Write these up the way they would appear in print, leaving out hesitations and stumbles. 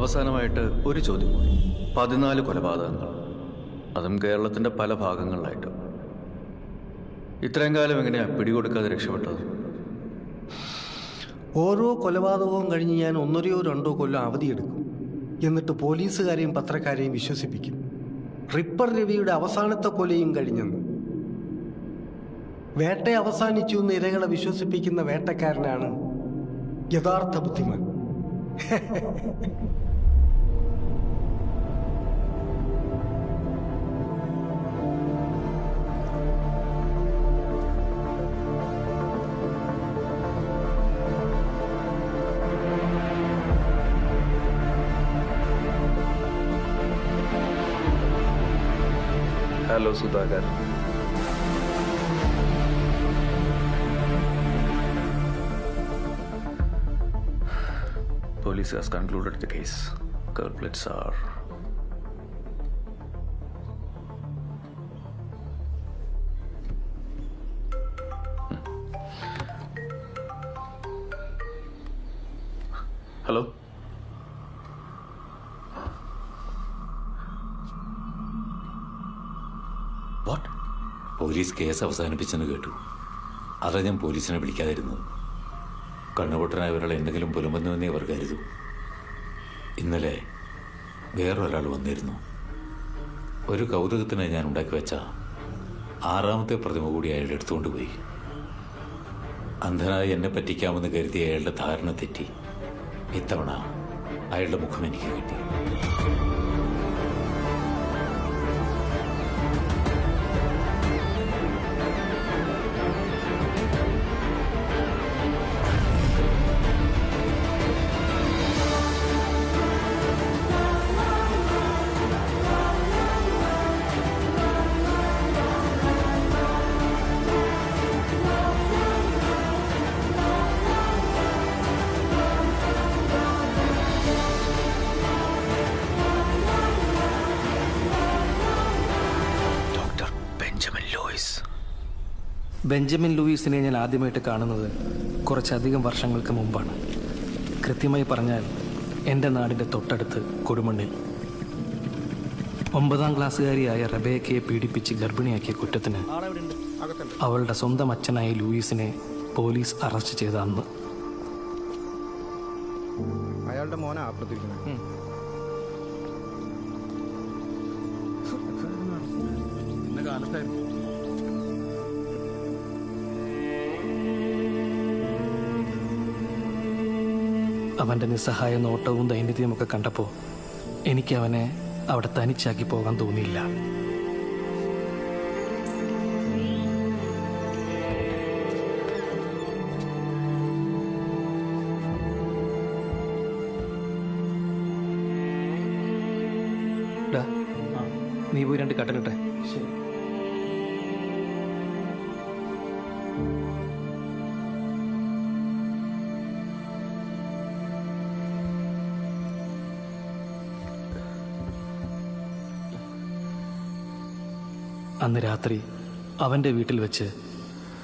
അവസാനമായിട്ട് ഒരു ചോദ്യം കൂടി. 14 കൊലപാതകങ്ങൾ, അതും കേരളത്തിൻ്റെ പല ഭാഗങ്ങളിലായിട്ട്. ഇത്രയും കാലം എങ്ങനെയാണ് പിടികൊടുക്കാതെ രക്ഷപ്പെട്ടത്? ഓരോ കൊലപാതകവും കഴിഞ്ഞ് ഞാൻ 1-2 കൊല്ലം അവധിയെടുക്കും. എന്നിട്ട് പോലീസുകാരെയും പത്രക്കാരെയും വിശ്വസിപ്പിക്കും റിപ്പർ രവിയുടെ അവസാനത്തെ കൊലയും കഴിഞ്ഞെന്ന്. വേട്ട അവസാനിച്ചു എന്ന് ഇരകളെ വിശ്വസിപ്പിക്കുന്ന വേട്ടക്കാരനാണ് യഥാർത്ഥ ബുദ്ധിമാൻ. Hello Sudhakar. Police has concluded the case. Culprits are Hello? What? Police case അവസാനിപ്പിച്ചെന്ന് കേട്ടു. അതാ ഞാൻ പോലീസിനെ വിളിക്കാതിരുന്നത്. കണ്ണുപൊട്ടനായ ഒരാൾ എന്തെങ്കിലും പുലമ്പെന്നുവെന്നേ അവർ കരുതൂ. ഇന്നലെ വേറൊരാൾ വന്നിരുന്നു. ഒരു കൗതുകത്തിനായി ഞാൻ ഉണ്ടാക്കി വെച്ച 6ാമത്തെ പ്രതിമ കൂടി അയാൾ എടുത്തുകൊണ്ട് പോയി. അന്ധനായി എന്നെ പറ്റിക്കാമെന്ന് കരുതിയ അയാളുടെ ധാരണ തെറ്റി. ഇത്തവണ അയാളുടെ മുഖം എനിക്ക് കിട്ടി. ബെഞ്ചമിൻ ലൂയിസിനെ ഞാൻ ആദ്യമായിട്ട് കാണുന്നത് കുറച്ചധികം വർഷങ്ങൾക്ക് മുമ്പാണ്. കൃത്യമായി പറഞ്ഞാൽ എൻ്റെ നാടിൻ്റെ തൊട്ടടുത്ത് കൊടുമണ്ണിൽ. 9ാം ക്ലാസ്സുകാരിയായ റബേക്കയെ പീഡിപ്പിച്ച് ഗർഭിണിയാക്കിയ കുറ്റത്തിന് അവളുടെ സ്വന്തം അച്ഛനായ ലൂയിസിനെ പോലീസ് അറസ്റ്റ് ചെയ്ത അന്ന്. അയാളുടെ മോനാ കാലത്തായിരുന്നു. അവൻ്റെ നിസ്സഹായ നോട്ടവും ദൈന്യതയുമൊക്കെ കണ്ടപ്പോൾ എനിക്ക് അവനെ അവിടെ തനിച്ചാക്കി പോകാൻ തോന്നിയില്ല. നീ പോയി 2 കട്ടനിട്ടെ. ശരി. അന്ന് രാത്രി അവൻ്റെ വീട്ടിൽ വെച്ച്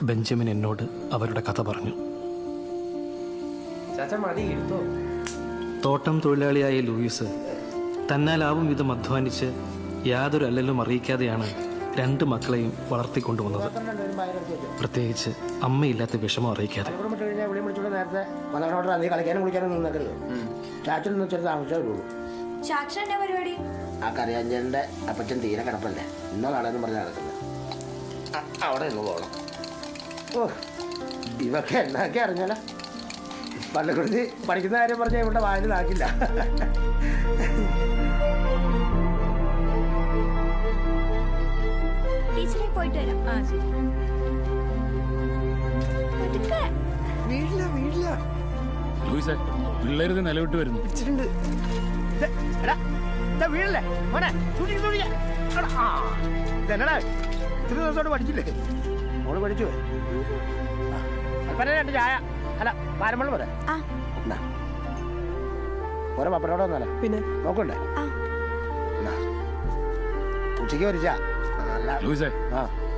ബെഞ്ചമിൻ എന്നോട് അവരുടെ കഥ പറഞ്ഞു. തോട്ടം തൊഴിലാളിയായ ലൂയിസ് തന്നാലാവും വിധം അധ്വാനിച്ച് യാതൊരു അല്ലലും അറിയിക്കാതെയാണ് 2 മക്കളെയും വളർത്തിക്കൊണ്ടുവന്നത്. പ്രത്യേകിച്ച് അമ്മയില്ലാത്ത വിഷമം അറിയിക്കാതെ. ആ കറിയാഞ്ചേൻ്റെ അപ്പച്ചൻ തീരെ കിടപ്പല്ലേ, ഇന്നോ നാളെന്ന് പറഞ്ഞാൽ നടക്കുന്നത്. അവിടെ നിന്ന് പോകണം. ഓ, ഇവൊക്കെ എന്നൊക്കെ അറിഞ്ഞാല പള്ളിക്കുറിച്ച് പഠിക്കുന്ന കാര്യം പറഞ്ഞാൽ ഇവിടെ വായന നാക്കില്ല. പോയിട്ട് വരാം. വീടില്ല പിള്ളേര് നിലവിട്ട് വരുന്നു. വീടല്ലേ മോനെ, ഇതെന്നടാ ഇത്ര ദിവസമായിട്ട് പഠിച്ചില്ലേ? മോള് പഠിച്ചു. 2 ചായ അല്ല പാരമ്പള്ളം പോലെ ഓരോ പപ്പടോടെ വന്നാലേ പിന്നെ നോക്കണ്ടേ? ഉച്ചയ്ക്ക് വരിച്ചാ ലൂയിസേ,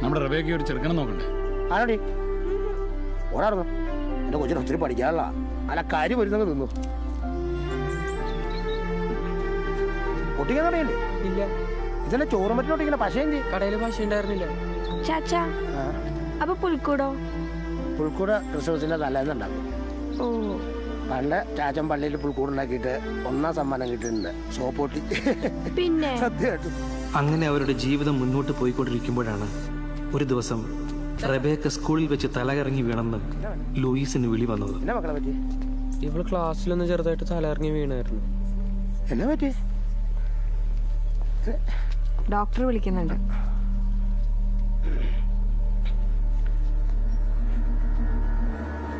നമ്മുടെ റബേക്ക് ഒരു ചെറുക്കണം നോക്കണ്ടേ? ആരോടി ഓടാറുന്നു. എൻ്റെ കൊച്ചിന് ഒത്തിരി പഠിക്കാനുള്ള അല്ല കാര്യം വരുന്നത് നിന്നു. ഒട്ടിക്കാൻ കടയില്ലേ? ഇല്ല. ഇതന്നെ ചോറും മറ്റും ഒട്ടിക്കണ പശയും കടയിൽ പശ ഉണ്ടായിരുന്നില്ല. ചാച്ചാ അപ്പൊ പുൽക്കൂടോ? പുൽക്കൂട് ക്രിസ്മസിന്റെ തലേന്നുണ്ടാക്കും. ഓ, പണ്ട് ചാച്ചൻ പള്ളിയിൽ പുൽക്കൂട് ഉണ്ടാക്കിയിട്ട് 1ാം സമ്മാനം കിട്ടിയിട്ടുണ്ട്, സോപ്പൊട്ടി. പിന്നെ സത്യമായിട്ടും. അങ്ങനെ അവരുടെ ജീവിതം മുന്നോട്ട് പോയിക്കൊണ്ടിരിക്കുമ്പോഴാണ് ഒരു ദിവസം റബേക്ക സ്കൂളിൽ വെച്ച് തലകറങ്ങി വീണെന്ന് ലൂയിസിന് വിളി വന്നത്. എന്നാ മക്കളെ പറ്റി? ഇവള് ക്ലാസ്സിലൊന്ന് ചെറുതായിട്ട് തലയിറങ്ങി വീണായിരുന്നു. എന്നാ പറ്റി? ഡോക്ടർ വിളിക്കുന്നുണ്ട്.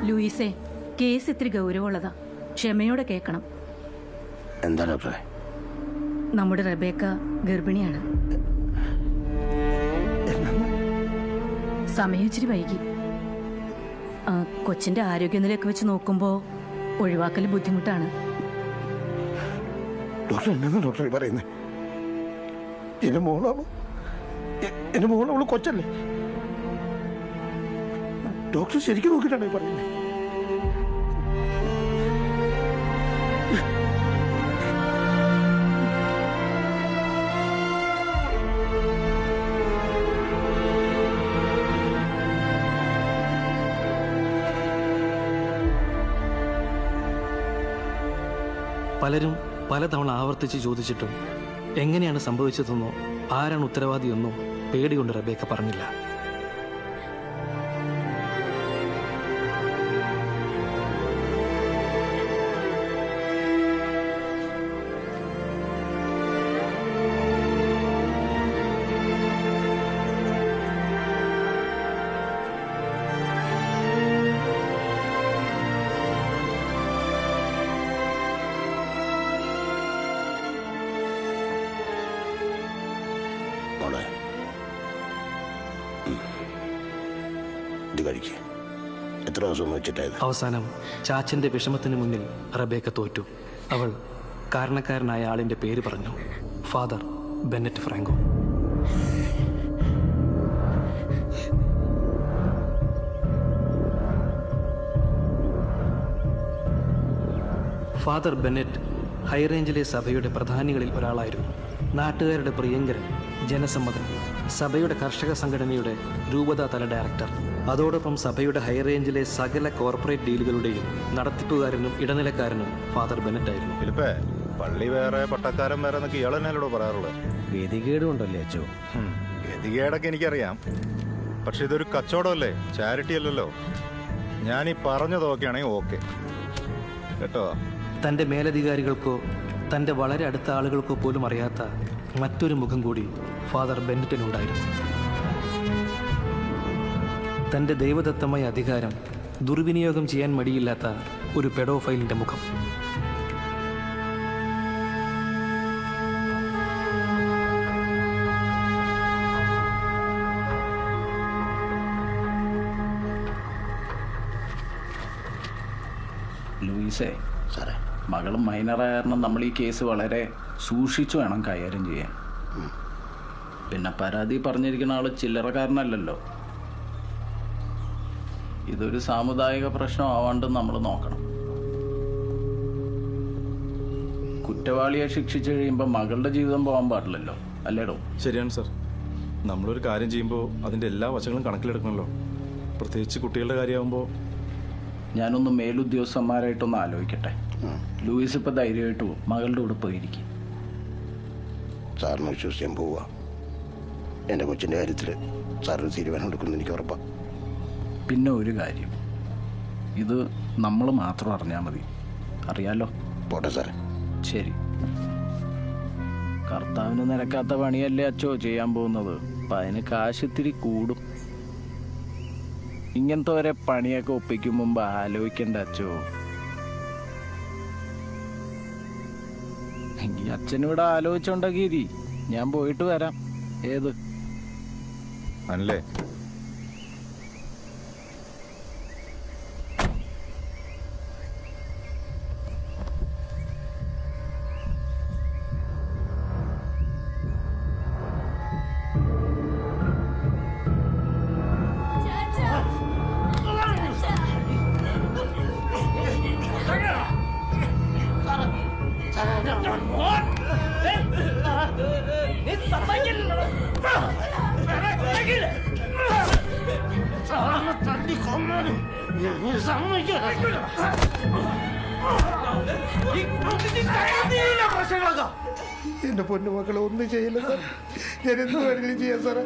ലൂയിസേ, കേസ് ഇത്തിരി ഗൗരവമുള്ളതാ. ക്ഷമയോടെ കേൾക്കണം. എന്താ ഡോക്ടറെ? നമ്മുടെ റബേക്ക ഗർഭിണിയാണ്. സമയം ഇച്ചിരി വൈകി. കൊച്ചിന്റെ ആരോഗ്യനിലയൊക്കെ വെച്ച് നോക്കുമ്പോ ഒഴിവാക്കൽ ബുദ്ധിമുട്ടാണ്. ഡോക്ടർ എന്നാ ഡോക്ടർ പറയുന്നത്? എന്റെ മോളവള് കൊച്ചല്ലേ? ഡോക്ടർ ശരിക്കും നോക്കിയിട്ടാണ് പറയുന്നത്. പലരും പലതവണ ആവർത്തിച്ച് ചോദിച്ചിട്ടും എങ്ങനെയാണ് സംഭവിച്ചതെന്നോ ആരാണ് ഉത്തരവാദിയെന്നോ പേടികൊണ്ട് റബേക്ക പറഞ്ഞില്ല. എത്ര ദിവസം വെച്ചിട്ടായത്? അവസാനം ചാച്ചന്റെ വിഷമത്തിന് മുന്നിൽ റബേക്ക തോറ്റു. അവൾ കാരണക്കാരനായ ആളിന്റെ പേര് പറഞ്ഞു. ഫാദർ ബെന്നറ്റ് ഫ്രാങ്കോ. ഫാദർ ബെന്നറ്റ് ഹൈറേഞ്ചിലെ സഭയുടെ പ്രധാനികളിൽ ഒരാളായിരുന്നു. നാട്ടുകാരുടെ പ്രിയങ്കരൻ, ജനസമ്മതൻ, സഭയുടെ കർഷക സംഘടനയുടെ രൂപതാ തല ഡയറക്ടർ. അതോടൊപ്പം സഭയുടെ ഹൈറേഞ്ചിലെ സകല കോർപ്പറേറ്റ് ഡീലുകളുടെയും നടത്തിപ്പുകാരനും ഇടനിലക്കാരനും ഫാദർ ബെന്നറ്റ് ആയിരുന്നു. ഫിലിപ്പേ, പള്ളി വേറെ പട്ടക്കാരൻ വേറെ എന്നൊക്കെ ഇയാൾ തന്നെയല്ലോ പറയാറുള്ളത്. ഗതികേടുണ്ടല്ലേ അച്ചോ? ഗതികേടൊക്കെ എനിക്കറിയാം, പക്ഷെ ഇതൊരു കച്ചവടമല്ലേ, ചാരിറ്റി അല്ലല്ലോ. ഞാൻ ഈ പറഞ്ഞതൊക്കെയാണെങ്കിൽ ഓക്കെ കേട്ടോ. തൻ്റെ മേലധികാരികൾക്കോ തൻ്റെ വളരെ അടുത്ത ആളുകൾക്കോ പോലും അറിയാത്ത മറ്റൊരു മുഖം കൂടി ഫാദർ ബെന്നറ്റിനുണ്ടായിരുന്നു. തൻ്റെ ദൈവദത്തമായ അധികാരം ദുർവിനിയോഗം ചെയ്യാൻ മടിയില്ലാത്ത ഒരു പെഡോഫൈലിൻ്റെ മുഖം. ലൂയിസേ, സാറേ, മകളും മൈനറായ കാരണം നമ്മൾ ഈ കേസ് വളരെ സൂക്ഷിച്ചു വേണം കൈകാര്യം ചെയ്യാൻ. പിന്നെ പരാതി പറഞ്ഞിരിക്കുന്ന ആള് ചില്ലറക്കാരനല്ലല്ലോ. ഇതൊരു സാമുദായിക പ്രശ്നം ആവാണ്ട് നമ്മൾ നോക്കണം. കുറ്റവാളിയെ ശിക്ഷിച്ചു കഴിയുമ്പോൾ മകളുടെ ജീവിതം പോകാൻ പാടില്ലല്ലോ, അല്ലേടോ? ശരിയാണ് സാർ. നമ്മളൊരു കാര്യം ചെയ്യുമ്പോൾ അതിൻ്റെ എല്ലാ വശങ്ങളും കണക്കിലെടുക്കണമല്ലോ, പ്രത്യേകിച്ച് കുട്ടികളുടെ കാര്യമാകുമ്പോൾ. ഞാനൊന്ന് മേലുദ്യോഗസ്ഥന്മാരായിട്ടൊന്ന് ആലോചിക്കട്ടെ. ലൂയിസ് ഇപ്പം ധൈര്യമായിട്ട് പോകും, മകളുടെ കൂടെ പോയിരിക്കും. സാറിന് വിശ്വസിക്കാൻ പോവുക. എൻ്റെ കൊച്ചിൻ്റെ കാര്യത്തിൽ സാറിന് തീരുമാനം എടുക്കുമെന്ന് എനിക്ക് ഉറപ്പാണ്. പിന്നെ ഒരു കാര്യം, ഇത് നമ്മൾ മാത്രം അറിഞ്ഞാൽ മതി. അറിയാലോ? പോട്ടെ സാറേ. ശരി. കർത്താവിന് നിരക്കാത്ത പണിയല്ലേ അച്ചോ ചെയ്യാൻ പോകുന്നത്. അപ്പം അതിന് കാശ് ഇത്തിരി കൂടും. ഇങ്ങനത്തെ ഒരേ പണിയൊക്കെ ഒപ്പിക്കും മുമ്പ് ആലോചിക്കണ്ട അച്ചോ. ഈ അച്ഛനിവിടെ ആലോചിച്ചുണ്ടാക്കിയിരി, ഞാൻ പോയിട്ട് വരാം. ഏത് അല്ലേ? What? എന്റെ പൊന്നുമക്കളെ ഒന്നും ചെയ്യില്ല സാർ. ഞാൻ എന്ത് വേണമെങ്കിലും ചെയ്യാം സാറേ.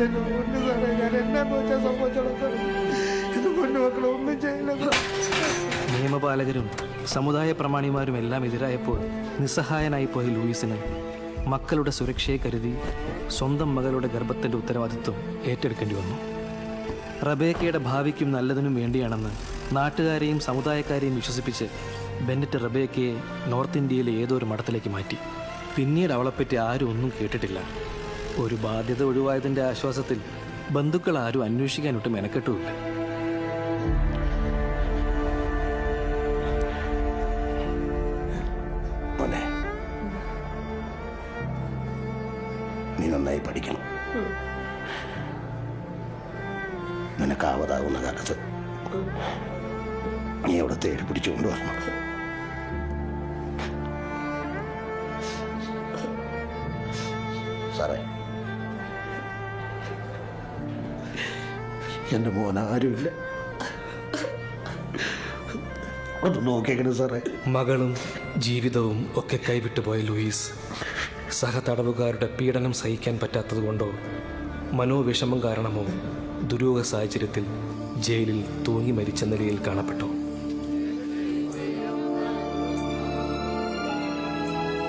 എന്റെ പൊന്നു സാറേ, ഞാൻ എന്നാന്ന് വെച്ചാൽ സംഭവിച്ചോളാം സാറേ. എന്റെ പൊന്നുമക്കളെ ഒന്നും ചെയ്യില്ല സാർ. നിയമപാലകരും സമുദായ പ്രമാണിമാരും എല്ലാം എതിരായപ്പോൾ നിസ്സഹായനായി പോയ ലൂയിസിന് മക്കളുടെ സുരക്ഷയെ കരുതി സ്വന്തം മകളുടെ ഗർഭത്തിൻ്റെ ഉത്തരവാദിത്വം ഏറ്റെടുക്കേണ്ടി വന്നു. റബേക്കയുടെ ഭാവിക്കും നല്ലതിനും വേണ്ടിയാണെന്ന് നാട്ടുകാരെയും സമുദായക്കാരെയും വിശ്വസിപ്പിച്ച് ബെന്നറ്റ് റബേക്കയെ നോർത്ത് ഇന്ത്യയിലെ ഏതോ ഒരു മഠത്തിലേക്ക് മാറ്റി. പിന്നീട് അവളെപ്പറ്റി ആരും ഒന്നും കേട്ടിട്ടില്ല. ഒരു ബാധ്യത ഒഴിവായതിൻ്റെ ആശ്വാസത്തിൽ ബന്ധുക്കൾ ആരും അന്വേഷിക്കാനൊട്ട് മെനക്കെട്ടുമില്ല. നീ നന്നായി പഠിക്കണം. നിനക്കാവതാവുന്ന കാലത്ത് നീ അവിടെ തേടി പിടിച്ചുകൊണ്ട് വരണം. സാറേ, എൻ്റെ മോൻ ആരുമില്ല. അത് നോക്കിയേക്കണം സാറേ. മകളും ജീവിതവും ഒക്കെ കൈവിട്ടുപോയ ലൂയിസ് സഹതടവുകാരുടെ പീഡനം സഹിക്കാൻ പറ്റാത്തതുകൊണ്ടോ മനോവിഷമം കാരണമോ ദുരൂഹ സാഹചര്യത്തിൽ ജയിലിൽ തൂങ്ങി മരിച്ച നിലയിൽ കാണപ്പെട്ടു.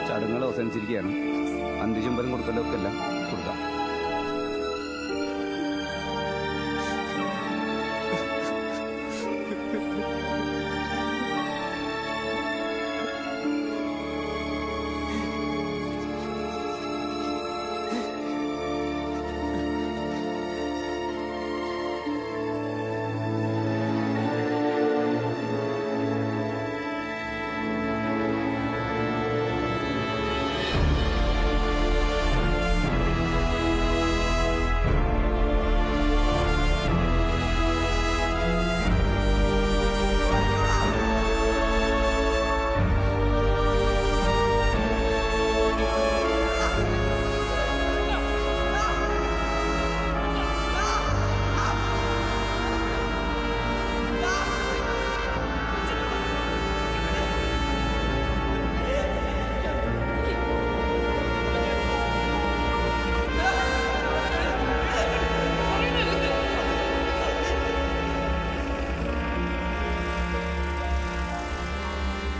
ചടങ്ങുകൾ അവസാനിച്ചിരിക്കുകയാണ്. അന്ത്യചുംബനം കൊടുക്കലൊക്കെ എല്ലാം കൊടുക്കാം.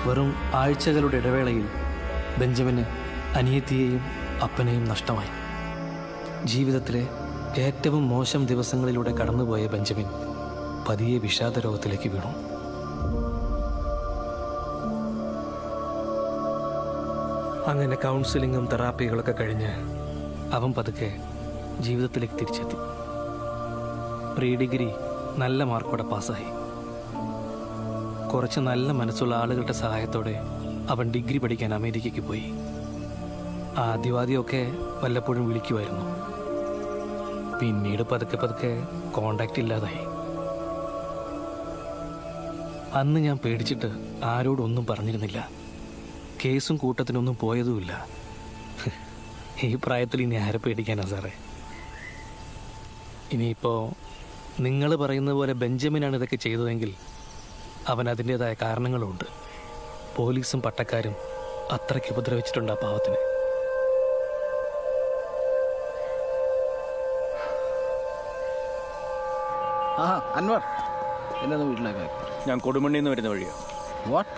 വെറും ആഴ്ചകളുടെ ഇടവേളയിൽ ബെഞ്ചമിന് അനിയത്തിയെയും അപ്പനെയും നഷ്ടമായി. ജീവിതത്തിലെ ഏറ്റവും മോശം ദിവസങ്ങളിലൂടെ കടന്നുപോയ ബെഞ്ചമിൻ പതിയെ വിഷാദ രോഗത്തിലേക്ക് വീണു. അങ്ങനെ കൗൺസിലിങ്ങും തെറാപ്പികളൊക്കെ കഴിഞ്ഞ് അവൻ പതുക്കെ ജീവിതത്തിലേക്ക് തിരിച്ചെത്തി. പ്രീ ഡിഗ്രി നല്ല മാർക്കോടെ പാസ്സായി. കുറച്ച് നല്ല മനസ്സുള്ള ആളുകളുടെ സഹായത്തോടെ അവൻ ഡിഗ്രി പഠിക്കാൻ അമേരിക്കയ്ക്ക് പോയി. ആദ്യവാദിയൊക്കെ വല്ലപ്പോഴും വിളിക്കുമായിരുന്നു. പിന്നീട് പതുക്കെ പതുക്കെ കോണ്ടാക്റ്റ് ഇല്ലാതായി. അന്ന് ഞാൻ പേടിച്ചിട്ട് ആരോടൊന്നും പറഞ്ഞിരുന്നില്ല. കേസും കൂട്ടത്തിനൊന്നും പോയതുമില്ല. ഈ പ്രായത്തിൽ ഇനി ആരെ പേടിക്കാനാ സാറേ? ഇനിയിപ്പോൾ നിങ്ങൾ പറയുന്നത് പോലെ ബെഞ്ചമിനാണ് ഇതൊക്കെ ചെയ്തതെങ്കിൽ അവൻ അതിൻ്റെതായ കാരണങ്ങളുമുണ്ട്. പോലീസും പട്ടക്കാരും അത്രയ്ക്ക് ഉപദ്രവിച്ചിട്ടുണ്ട് ആ പാവത്തിന്. അൻവർ എന്നെ വീട്ടിലേക്ക്. ഞാൻ കൊടുമണ്ണിൽ നിന്ന് വരുന്ന വഴിയാണ്. വാട്ട്?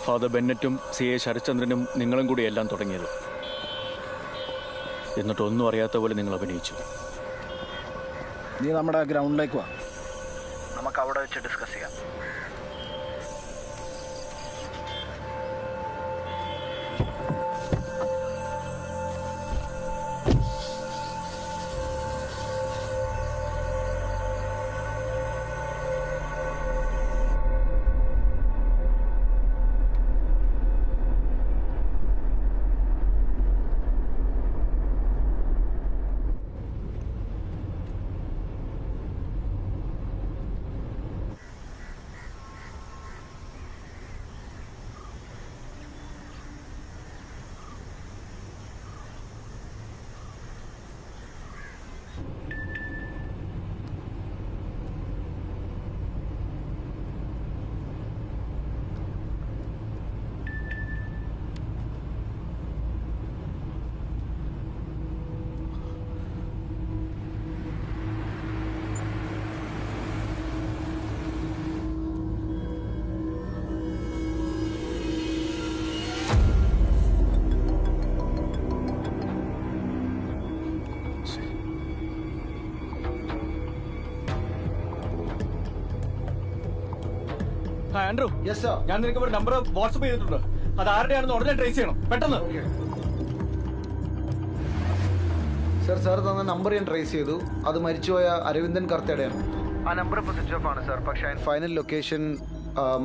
ഫാദർ ബെന്നറ്റും സി എ ശരത്ചന്ദ്രനും നിങ്ങളും കൂടി എല്ലാം തുടങ്ങിയത്. എന്നിട്ടൊന്നും അറിയാത്ത പോലെ നിങ്ങൾ അഭിനയിച്ചു. നീ നമ്മുടെ ഗ്രൗണ്ടിലേക്ക് വാ, നമുക്ക് അവിടെ വെച്ച് ഡിസ്കസ് ചെയ്യാം. ആൻഡ്രൂ, ഞാൻ നിനക്ക് ഒരു നമ്പർ വാട്സ്ആപ്പ് ചെയ്തിട്ടുണ്ട്. അത് ആരുടെയാണെന്ന് ഉടനെ ട്രേസ് ചെയ്യണം, പെട്ടെന്ന്. സാർ തന്ന നമ്പർ ഞാൻ ട്രേസ് ചെയ്തു. അത് മരിച്ചുപോയ അരവിന്ദൻ കർത്തയുടെയാണ്. ആ നമ്പർ ഇപ്പോൾ സ്വിച്ച് ഓഫ് ആണ് സാർ. പക്ഷേ ഫൈനൽ ലൊക്കേഷൻ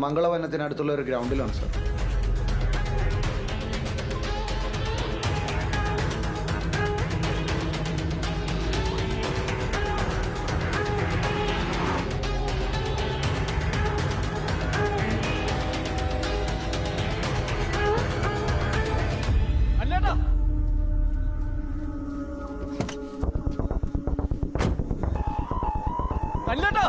മംഗളവനത്തിനടുത്തുള്ള ഒരു ഗ്രൗണ്ടിലാണ് സാർ. അല്ലേട്ടാ